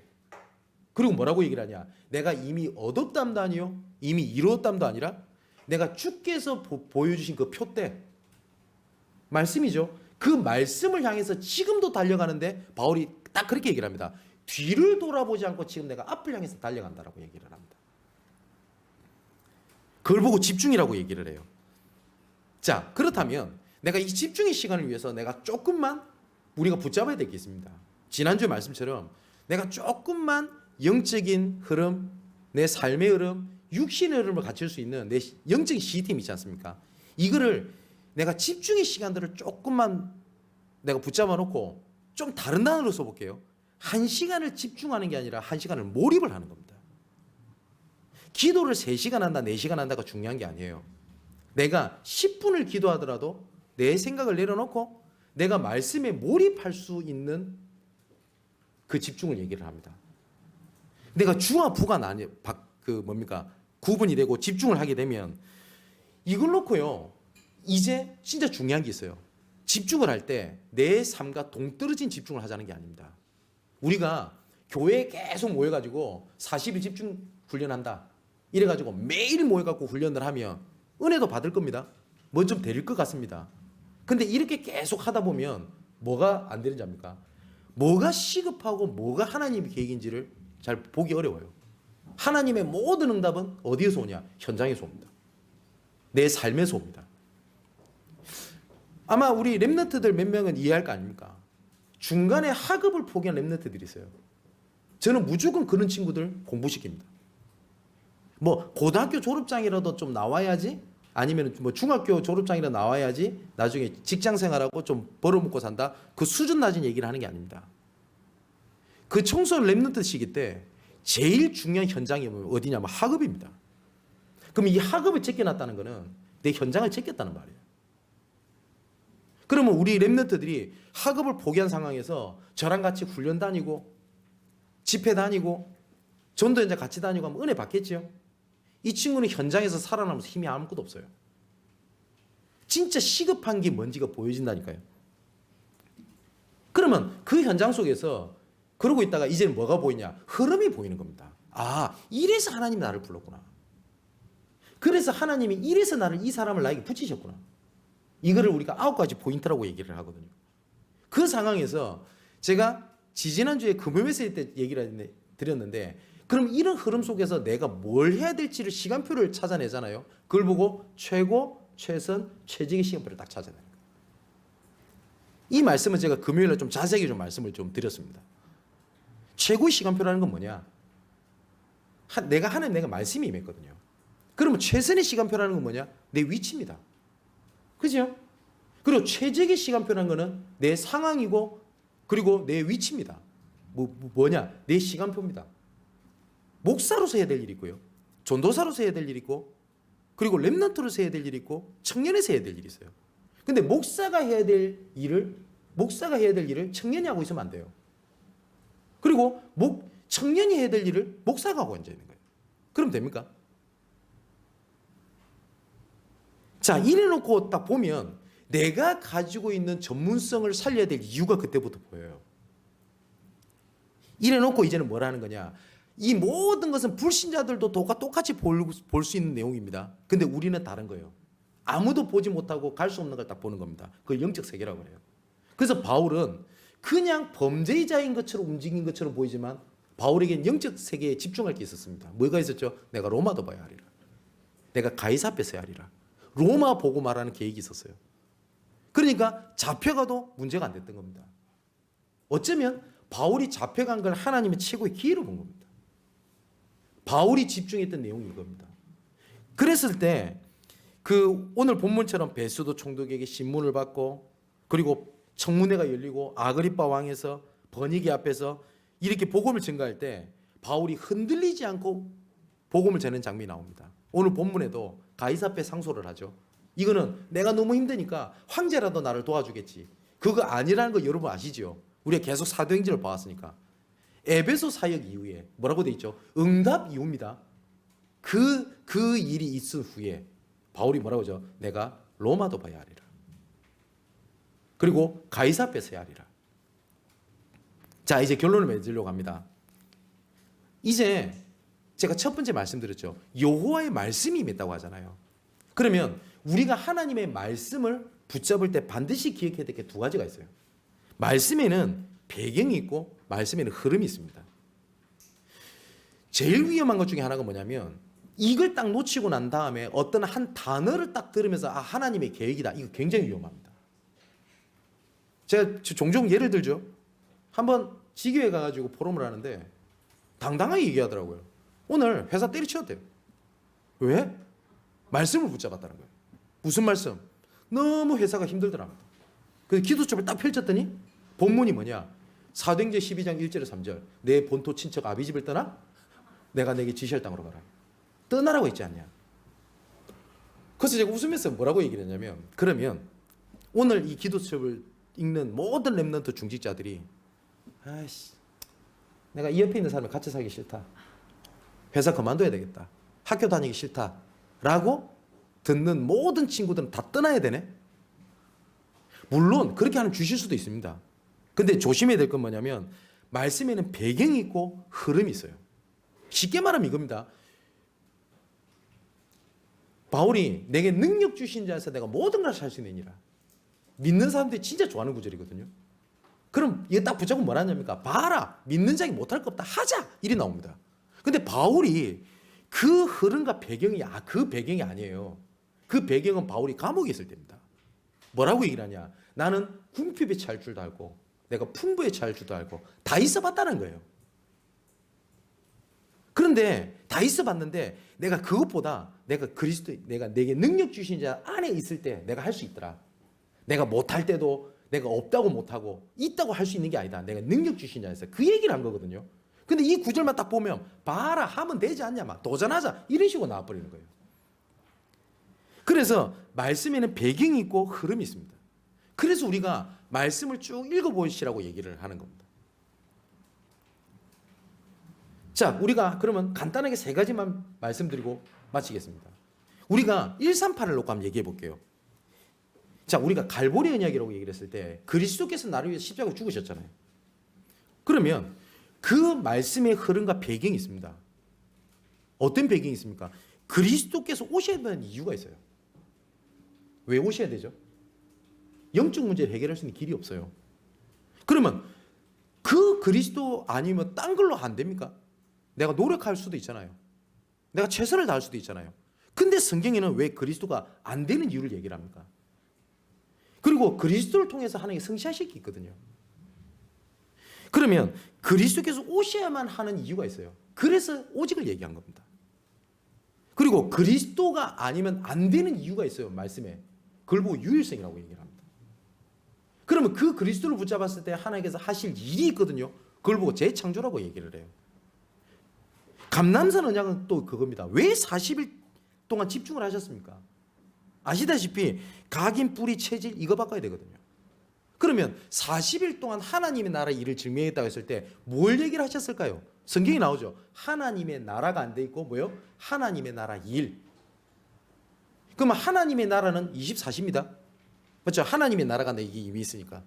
그리고 뭐라고 얘기를 하냐? 내가 이미 얻었담도 아니요, 이미 이루었담도 아니라 내가 주께서 보여주신 그 표대 말씀이죠. 그 말씀을 향해서 지금도 달려가는데 바울이 딱 그렇게 얘기를 합니다. 뒤를 돌아보지 않고 지금 내가 앞을 향해서 달려간다라고 얘기를 합니다. 그걸 보고 집중이라고 얘기를 해요. 자, 그렇다면 내가 이 집중의 시간을 위해서 내가 조금만 우리가 붙잡아야 될 게 있습니다. 지난주 말씀처럼 내가 조금만 영적인 흐름, 내 삶의 흐름, 육신의 흐름을 갖출 수 있는 내 영적인 시스템이 있지 않습니까? 이거를 내가 집중의 시간들을 조금만 내가 붙잡아 놓고 좀 다른 단어로 써볼게요. 1시간을 집중하는 게 아니라 1시간을 몰입을 하는 겁니다. 기도를 3시간 한다, 4시간 한다가 중요한 게 아니에요. 내가 10분을 기도하더라도 내 생각을 내려놓고 내가 말씀에 몰입할 수 있는 그 집중을 얘기를 합니다. 내가 주와 부가 구분이 되고 집중을 하게 되면 이걸 놓고요. 이제 진짜 중요한 게 있어요. 집중을 할 때 내 삶과 동떨어진 집중을 하자는 게 아닙니다. 우리가 교회에 계속 모여가지고 40일 집중 훈련한다. 이래가지고 매일 모여갖고 훈련을 하면 은혜도 받을 겁니다. 뭐 좀 될 것 같습니다. 근데 이렇게 계속 하다 보면 뭐가 안 되는지 압니까? 뭐가 시급하고 뭐가 하나님의 계획인지를 잘 보기 어려워요. 하나님의 모든 응답은 어디에서 오냐? 현장에서 옵니다. 내 삶에서 옵니다. 아마 우리 랩런트들 몇 명은 이해할 거 아닙니까? 중간에 학업을 포기한 랩런트들이 있어요. 저는 무조건 그런 친구들 공부시킵니다. 뭐 고등학교 졸업장이라도 좀 나와야지, 아니면 뭐 중학교 졸업장이라도 나와야지 나중에 직장 생활하고 좀 벌어먹고 산다. 그 수준 낮은 얘기를 하는 게 아닙니다. 그 청소년 랩런트 시기 때 제일 중요한 현장이 어디냐면 학업입니다. 그럼 이 학업을 제껴놨다는 거는 내 현장을 제꼈다는 말이에요. 그러면 우리 랩런트들이 학업을 포기한 상황에서 저랑 같이 훈련 다니고 집회 다니고 전도 현장 같이 다니고 하면 은혜 받겠지요? 이 친구는 현장에서 살아남으면서 힘이 아무것도 없어요. 진짜 시급한 게 뭔지가 보여진다니까요. 그러면 그 현장 속에서 그러고 있다가 이제는 뭐가 보이냐? 흐름이 보이는 겁니다. 아, 이래서 하나님이 나를 불렀구나. 그래서 하나님이 이래서 이 사람을 나에게 붙이셨구나. 이거를 우리가 9가지 포인트라고 얘기를 하거든요. 그 상황에서 제가 지지난주에 금요 메시지 때 얘기를 드렸는데, 그럼 이런 흐름 속에서 내가 뭘 해야 될지를 시간표를 찾아내잖아요. 그걸 보고 최고, 최선, 최적의 시간표를 딱 찾아내는 거예요. 이 말씀은 제가 금요일에 좀 자세하게 좀 말씀을 좀 드렸습니다. 최고의 시간표라는 건 뭐냐? 내가 말씀이 임했거든요. 그러면 최선의 시간표라는 건 뭐냐? 내 위치입니다. 그죠? 그리고 최적의 시간표라는 거는 내 상황이고 그리고 내 위치입니다. 뭐냐? 내 시간표입니다. 목사로서 해야 될 일이 있고요. 전도사로서 해야 될 일이 있고, 그리고 렘넌트로서 해야 될 일이 있고, 청년에서 해야 될 일이 있어요. 근데 목사가 해야 될 일을 청년이 하고 있으면 안 돼요. 그리고 청년이 해야 될 일을 목사가 하고 앉아 있는 거예요. 그럼 됩니까? 자, 이래놓고 딱 보면 내가 가지고 있는 전문성을 살려야 될 이유가 그때부터 보여요. 이래놓고 이제는 뭐라 하는 거냐? 이 모든 것은 불신자들도 똑같이 볼 수 있는 내용입니다. 근데 우리는 다른 거예요. 아무도 보지 못하고 갈 수 없는 걸 딱 보는 겁니다. 그걸 영적 세계라고 그래요. 그래서 바울은 그냥 범죄자인 것처럼 움직인 것처럼 보이지만 바울에게는 영적 세계에 집중할 게 있었습니다. 뭐가 있었죠? 내가 로마도 봐야 하리라. 내가 가이사 앞에 서야 하리라. 로마 보고 말하는 계획이 있었어요. 그러니까 잡혀가도 문제가 안 됐던 겁니다. 어쩌면 바울이 잡혀간 걸 하나님의 최고의 기회로 본 겁니다. 바울이 집중했던 내용이 이겁니다. 그랬을 때 오늘 본문처럼 베스도 총독에게 신문을 받고, 그리고 청문회가 열리고 아그리빠 왕에서 버니게 앞에서 이렇게 복음을 전가할 때 바울이 흔들리지 않고 복음을 전하는 장면이 나옵니다. 오늘 본문에도 가이사 앞에 상소를 하죠. 이거는 내가 너무 힘드니까 황제라도 나를 도와주겠지. 그거 아니라는 거 여러분 아시죠? 우리가 계속 사도행전을 봐왔으니까. 에베소 사역 이후에 뭐라고 돼 있죠? 응답 이후입니다. 그 일이 있은 후에 바울이 뭐라고 하죠? 내가 로마도 봐야 하리라. 그리고 가이사 앞에 서야 하리라. 자, 이제 결론을 맺으려고 합니다. 이제 제가 첫 번째 말씀드렸죠. 여호와의 말씀이 임했다고 하잖아요. 그러면 우리가 하나님의 말씀을 붙잡을 때 반드시 기억해야 될 게 두 가지가 있어요. 말씀에는 배경이 있고 말씀에는 흐름이 있습니다. 제일 위험한 것 중에 하나가 뭐냐면 이걸 딱 놓치고 난 다음에 어떤 한 단어를 딱 들으면서 하나님의 계획이다. 이거 굉장히 위험합니다. 제가 종종 예를 들죠. 한번 지교회 가가지고 포럼을 하는데 당당하게 얘기하더라고요. 오늘 회사 때려치웠대요. 왜? 말씀을 붙잡았다는 거예요. 무슨 말씀? 너무 회사가 힘들더랍니다. 그래서 기도첩을 딱 펼쳤더니 본문이 뭐냐? 사도행전 12장 1절에 3절. 내 본토 친척 아비집을 떠나 내가 내게 지시할 땅으로 가라. 떠나라고 했지 않냐? 그래서 제가 웃으면서 뭐라고 얘기를 했냐면, 그러면 오늘 이 기도첩을 읽는 모든 렘넌트 중직자들이 아이씨, 내가 이 옆에 있는 사람을 같이 살기 싫다. 회사 그만둬야 되겠다. 학교 다니기 싫다. 라고 듣는 모든 친구들은 다 떠나야 되네? 물론 그렇게 하면 주실 수도 있습니다. 근데 조심해야 될 건 뭐냐면 말씀에는 배경이 있고 흐름이 있어요. 쉽게 말하면 이겁니다. 바울이 내게 능력 주신 자에서 내가 모든 걸 할 수 있느니라. 믿는 사람들이 진짜 좋아하는 구절이거든요. 그럼 이게 딱 붙잡고 뭐라 하냐니까? 봐라, 믿는 자에게 못할 거 없다, 하자, 이리 나옵니다. 근데 바울이 그 흐름과 배경이 그 배경이 아니에요. 그 배경은 바울이 감옥에 있을 때입니다. 뭐라고 얘기를 하냐? 나는 궁핍에 처할 줄도 알고 내가 풍부에 처할 줄도 알고 다 있어봤다는 거예요. 그런데 다 있어봤는데 내가 그것보다 내가 내게 능력 주신 자 안에 있을 때 내가 할 수 있더라. 내가 못할 때도 내가 없다고 못하고 있다고 할 수 있는 게 아니다. 내가 능력 주신 자에서 그 얘기를 한 거거든요. 근데 이 구절만 딱 보면 봐라, 하면 되지 않냐, 막 도전하자, 이런 식으로 나와버리는 거예요. 그래서 말씀에는 배경이 있고 흐름이 있습니다. 그래서 우리가 말씀을 쭉 읽어보시라고 얘기를 하는 겁니다. 자, 우리가 그러면 간단하게 세 가지만 말씀드리고 마치겠습니다. 우리가 138을 놓고 한번 얘기해 볼게요. 자, 우리가 갈보리 언약이라고 얘기를 했을 때 그리스도께서 나를 위해서 십자가에 죽으셨잖아요. 그러면 그 말씀의 흐름과 배경이 있습니다. 어떤 배경이 있습니까? 그리스도께서 오셔야 되는 이유가 있어요. 왜 오셔야 되죠? 영적 문제를 해결할 수 있는 길이 없어요. 그러면 그 그리스도 아니면 딴 걸로 안 됩니까? 내가 노력할 수도 있잖아요. 내가 최선을 다할 수도 있잖아요. 근데 성경에는 왜 그리스도가 안 되는 이유를 얘기를 합니까? 그리고 그리스도를 통해서 하나님이 성취하실 게 있거든요. 그러면 그리스도께서 오셔야만 하는 이유가 있어요. 그래서 오직을 얘기한 겁니다. 그리고 그리스도가 아니면 안 되는 이유가 있어요. 말씀에. 그걸 보고 유일성이라고 얘기를 합니다. 그러면 그 그리스도를 붙잡았을 때 하나님께서 하실 일이 있거든요. 그걸 보고 재창조라고 얘기를 해요. 감람산 언약은 또 그겁니다. 왜 40일 동안 집중을 하셨습니까? 아시다시피 각인, 뿌리, 체질 이거 바꿔야 되거든요. 그러면 40일 동안 하나님의 나라 일을 증명했다고 했을 때 뭘 얘기를 하셨을까요? 성경이 나오죠. 하나님의 나라가 안 돼 있고 뭐요? 하나님의 나라 일. 그러면 하나님의 나라는 24시입니다. 맞죠? 하나님의 나라가 내 이게 이미 있으니까.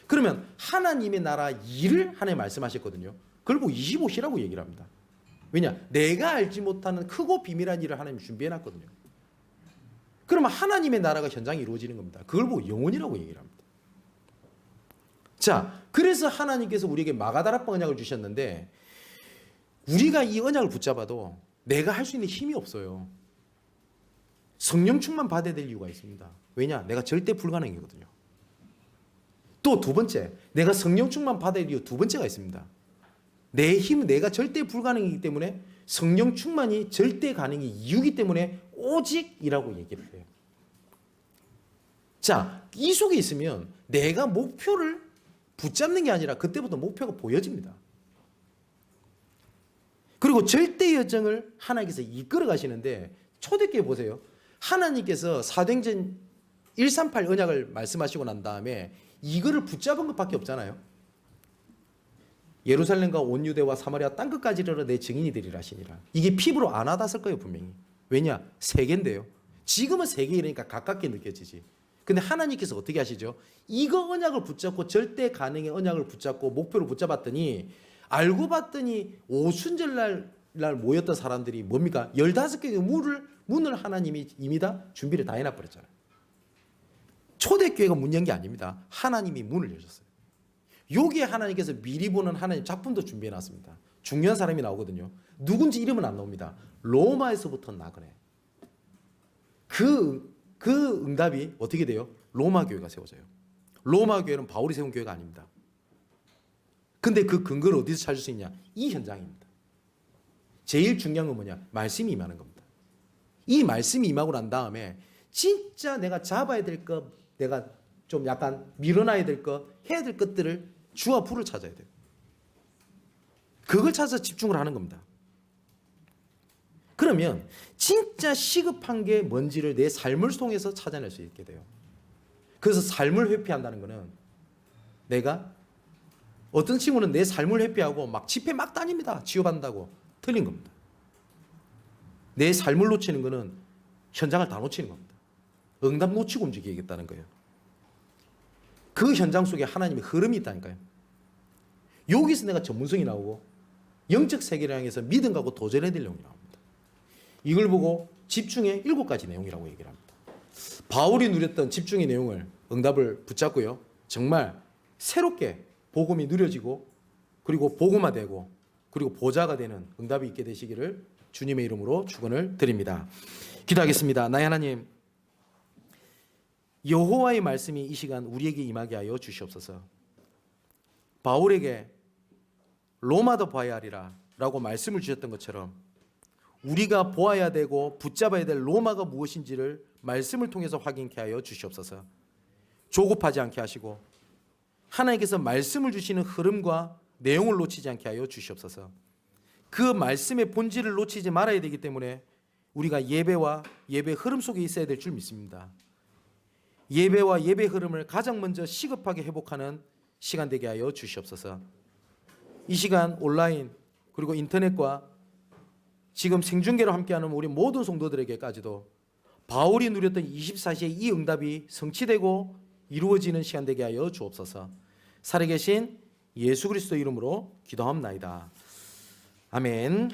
그러면 하나님의 나라 일을 하나님 말씀하셨거든요. 그걸 보고 25시라고 얘기를 합니다. 왜냐? 내가 알지 못하는 크고 비밀한 일을 하나님이 준비해놨거든요. 그러면 하나님의 나라가 현장에 이루어지는 겁니다. 그걸 보고 영원이라고 얘기를 합니다. 자, 그래서 하나님께서 우리에게 마가다락방 언약을 주셨는데 우리가 이 언약을 붙잡아도 내가 할 수 있는 힘이 없어요. 성령 충만 받아야 될 이유가 있습니다. 왜냐? 내가 절대 불가능이거든요. 또 두 번째, 내가 성령 충만 받아야 될 이유 두 번째가 있습니다. 내 힘, 내가 절대 불가능이기 때문에 성령 충만이 절대 가능이 이유기 때문에 오직이라고 얘기를 해요. 자, 이 속에 있으면 내가 목표를 붙잡는 게 아니라 그때부터 목표가 보여집니다. 그리고 절대 여정을 하나님께서 이끌어 가시는데 초대교회 보세요. 하나님께서 사도행전 138 언약을 말씀하시고 난 다음에 이거를 붙잡은 것밖에 없잖아요. 예루살렘과 온 유대와 사마리아 땅끝까지 이르러 내 증인이 되리라 하시니라. 이게 피부로 안 와닿았을 거예요 분명히. 왜냐? 세계인데요. 지금은 세계 이러니까 가깝게 느껴지지. 근데 하나님께서 어떻게 하시죠? 이거 언약을 붙잡고 절대 가능의 언약을 붙잡고 목표를 붙잡았더니 알고 봤더니 오순절날 모였던 사람들이 뭡니까? 15개의 문을 하나님이 이미 다 준비를 다 해놔버렸잖아요. 초대교회가 문 연 게 아닙니다. 하나님이 문을 여셨어요. 여기에 하나님께서 미리 보는 하나님 작품도 준비해놨습니다. 중요한 사람이 나오거든요. 누군지 이름은 안 나옵니다. 로마에서부터 나그네. 그 응답이 어떻게 돼요? 로마 교회가 세워져요. 로마 교회는 바울이 세운 교회가 아닙니다. 근데 그 근거를 어디서 찾을 수 있냐? 이 현장입니다. 제일 중요한 건 뭐냐? 말씀이 임하는 겁니다. 이 말씀이 임하고 난 다음에 진짜 내가 잡아야 될 것, 내가 좀 약간 밀어놔야 될 것, 해야 될 것들을 주와 부를 찾아야 돼요. 그걸 찾아서 집중을 하는 겁니다. 그러면 진짜 시급한 게 뭔지를 내 삶을 통해서 찾아낼 수 있게 돼요. 그래서 삶을 회피한다는 것은 내가 어떤 친구는 내 삶을 회피하고 막 집회 막 다닙니다. 취업한다고. 틀린 겁니다. 내 삶을 놓치는 것은 현장을 다 놓치는 겁니다. 응답 놓치고 움직이겠다는 거예요. 그 현장 속에 하나님의 흐름이 있다니까요. 여기서 내가 전문성이 나오고 영적 세계를 향해서 믿음하고 도전해야 될 내용이 나옵니다. 이걸 보고 집중의 7가지 내용이라고 얘기를 합니다. 바울이 누렸던 집중의 내용을 응답을 붙잡고요. 정말 새롭게 복음이 누려지고 그리고 복음화되고 그리고 보좌가 되는 응답이 있게 되시기를 주님의 이름으로 축원을 드립니다. 기도하겠습니다. 나의 하나님, 여호와의 말씀이 이 시간 우리에게 임하게 하여 주시옵소서. 바울에게 로마도 봐야 하리라 라고 말씀을 주셨던 것처럼 우리가 보아야 되고 붙잡아야 될 로마가 무엇인지를 말씀을 통해서 확인케 하여 주시옵소서. 조급하지 않게 하시고 하나님께서 말씀을 주시는 흐름과 내용을 놓치지 않게 하여 주시옵소서. 그 말씀의 본질을 놓치지 말아야 되기 때문에 우리가 예배와 예배 흐름 속에 있어야 될 줄 믿습니다. 예배와 예배 흐름을 가장 먼저 시급하게 회복하는 시간 되게 하여 주시옵소서. 이 시간 온라인 그리고 인터넷과 지금 생중계로 함께하는 우리 모든 성도들에게까지도 바울이 누렸던 24시의 이 응답이 성취되고 이루어지는 시간 되게 하여 주옵소서. 살아계신 예수 그리스도 이름으로 기도합나이다. 아멘.